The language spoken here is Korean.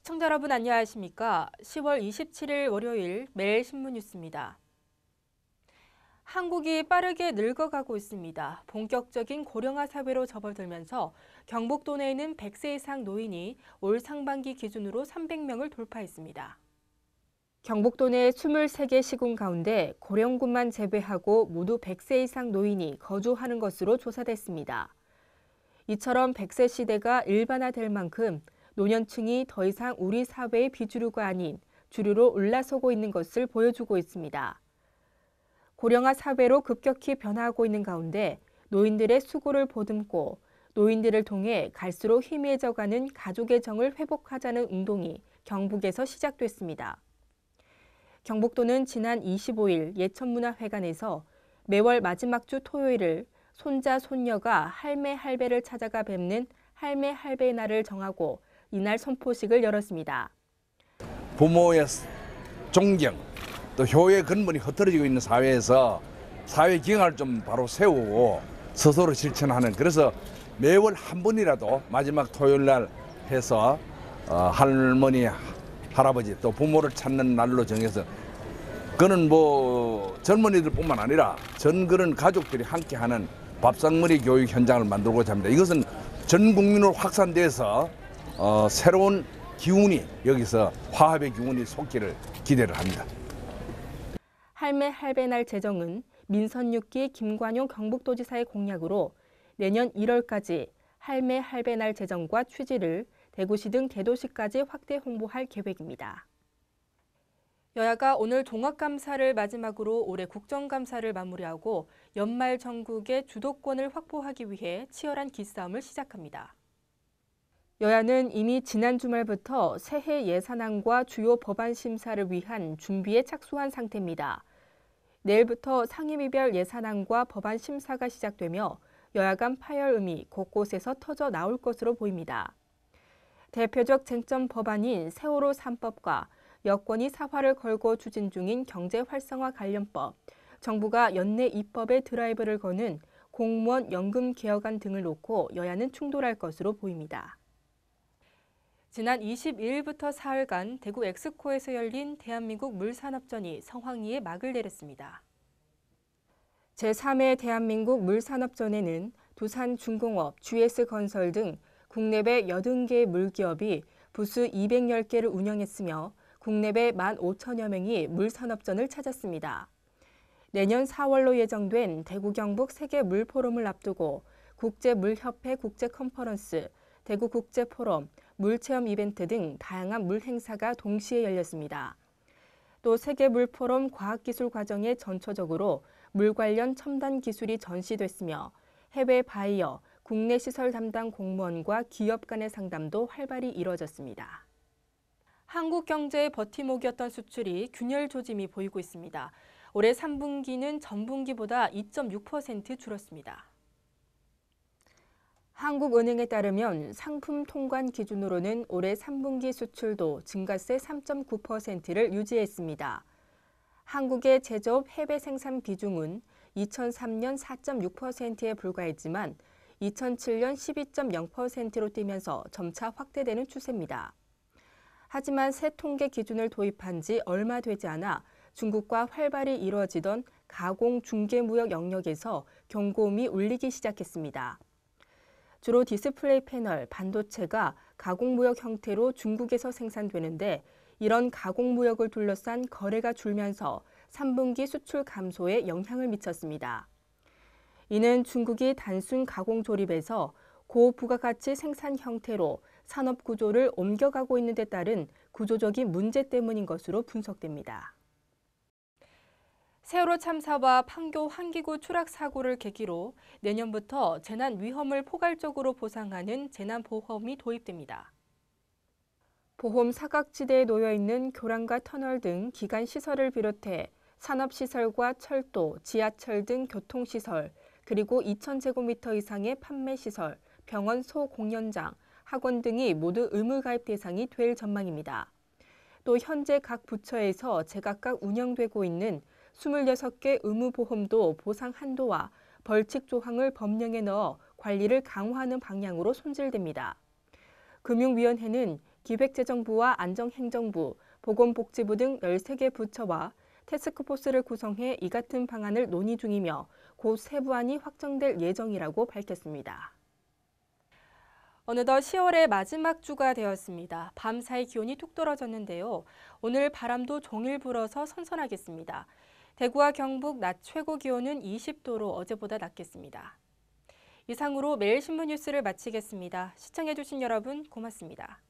시청자 여러분 안녕하십니까? 10월 27일 월요일 매일신문 뉴스입니다. 한국이 빠르게 늙어가고 있습니다. 본격적인 고령화 사회로 접어들면서 경북도 내에는 100세 이상 노인이 올 상반기 기준으로 300명을 돌파했습니다. 경북도 내 23개 시군 가운데 고령군만 제외하고 모두 100세 이상 노인이 거주하는 것으로 조사됐습니다. 이처럼 100세 시대가 일반화될 만큼 노년층이 더 이상 우리 사회의 비주류가 아닌 주류로 올라서고 있는 것을 보여주고 있습니다. 고령화 사회로 급격히 변화하고 있는 가운데 노인들의 수고를 보듬고 노인들을 통해 갈수록 희미해져가는 가족의 정을 회복하자는 운동이 경북에서 시작됐습니다. 경북도는 지난 25일 예천문화회관에서 매월 마지막 주 토요일을 손자, 손녀가 할매, 할배를 찾아가 뵙는 할매, 할배의 날을 정하고 이날 선포식을 열었습니다. 부모의 존경, 또 효의 근본이 흐트러지고 있는 사회에서 사회 기능을 좀 바로 세우고 스스로 실천하는, 그래서 매월 한 번이라도 마지막 토요일 날 해서 할머니, 할아버지 또 부모를 찾는 날로 정해서 그는 뭐 젊은이들뿐만 아니라 전 그런 가족들이 함께하는 밥상머리 교육 현장을 만들고자 합니다. 이것은 전 국민으로 확산돼서 새로운 기운이 여기서 화합의 기운이 솟기를 기대를 합니다. 할매 할배 날 제정은 민선 6기 김관용 경북도지사의 공약으로 내년 1월까지 할매 할배 날 제정과 취지를 대구시 등 대도시까지 확대 홍보할 계획입니다. 여야가 오늘 종합감사를 마지막으로 올해 국정감사를 마무리하고 연말 전국의 주도권을 확보하기 위해 치열한 기싸움을 시작합니다. 여야는 이미 지난 주말부터 새해 예산안과 주요 법안 심사를 위한 준비에 착수한 상태입니다. 내일부터 상임위별 예산안과 법안 심사가 시작되며 여야 간 파열음이 곳곳에서 터져 나올 것으로 보입니다. 대표적 쟁점 법안인 세월호 3법과 여권이 사활을 걸고 추진 중인 경제활성화 관련법, 정부가 연내 입법에 드라이브를 거는 공무원 연금 개혁안 등을 놓고 여야는 충돌할 것으로 보입니다. 지난 22일부터 사흘간 대구 엑스코에서 열린 대한민국 물산업전이 성황리에 막을 내렸습니다. 제3회 대한민국 물산업전에는 두산중공업, GS건설 등 국내외 80개의 물기업이 부수 210개를 운영했으며 국내외 15,000여 명이 물산업전을 찾았습니다. 내년 4월로 예정된 대구 경북 세계 물포럼을 앞두고 국제물협회 국제컨퍼런스, 대구국제포럼, 물체험 이벤트 등 다양한 물 행사가 동시에 열렸습니다. 또 세계물포럼 과학기술 과정에 전초적으로 물 관련 첨단 기술이 전시됐으며 해외 바이어, 국내 시설 담당 공무원과 기업 간의 상담도 활발히 이뤄졌습니다. 한국 경제의 버팀목이었던 수출이 균열 조짐이 보이고 있습니다. 올해 3분기는 전분기보다 2.6% 줄었습니다. 한국은행에 따르면 상품 통관 기준으로는 올해 3분기 수출도 증가세 3.9%를 유지했습니다. 한국의 제조업 해외 생산 비중은 2003년 4.6%에 불과했지만 2007년 12.0%로 뛰면서 점차 확대되는 추세입니다. 하지만 새 통계 기준을 도입한 지 얼마 되지 않아 중국과 활발히 이루어지던 가공 중개무역 영역에서 경고음이 울리기 시작했습니다. 주로 디스플레이 패널, 반도체가 가공무역 형태로 중국에서 생산되는데 이런 가공무역을 둘러싼 거래가 줄면서 3분기 수출 감소에 영향을 미쳤습니다. 이는 중국이 단순 가공 조립에서 고부가가치 생산 형태로 산업 구조를 옮겨가고 있는 데 따른 구조적인 문제 때문인 것으로 분석됩니다. 세월호 참사와 판교 한기구 추락 사고를 계기로 내년부터 재난 위험을 포괄적으로 보상하는 재난보험이 도입됩니다. 보험 사각지대에 놓여 있는 교량과 터널 등 기관 시설을 비롯해 산업시설과 철도, 지하철 등 교통시설, 그리고 2,000제곱미터 이상의 판매시설, 병원 소공연장, 학원 등이 모두 의무가입 대상이 될 전망입니다. 또 현재 각 부처에서 제각각 운영되고 있는 26개 의무보험도 보상 한도와 벌칙 조항을 법령에 넣어 관리를 강화하는 방향으로 손질됩니다. 금융위원회는 기획재정부와 안정행정부, 보건복지부 등 13개 부처와 태스크포스를 구성해 이 같은 방안을 논의 중이며 곧 세부안이 확정될 예정이라고 밝혔습니다. 어느덧 10월의 마지막 주가 되었습니다. 밤사이 기온이 툭 떨어졌는데요. 오늘 바람도 종일 불어서 선선하겠습니다. 대구와 경북 낮 최고 기온은 20도로 어제보다 낮겠습니다. 이상으로 매일 신문 뉴스를 마치겠습니다. 시청해주신 여러분 고맙습니다.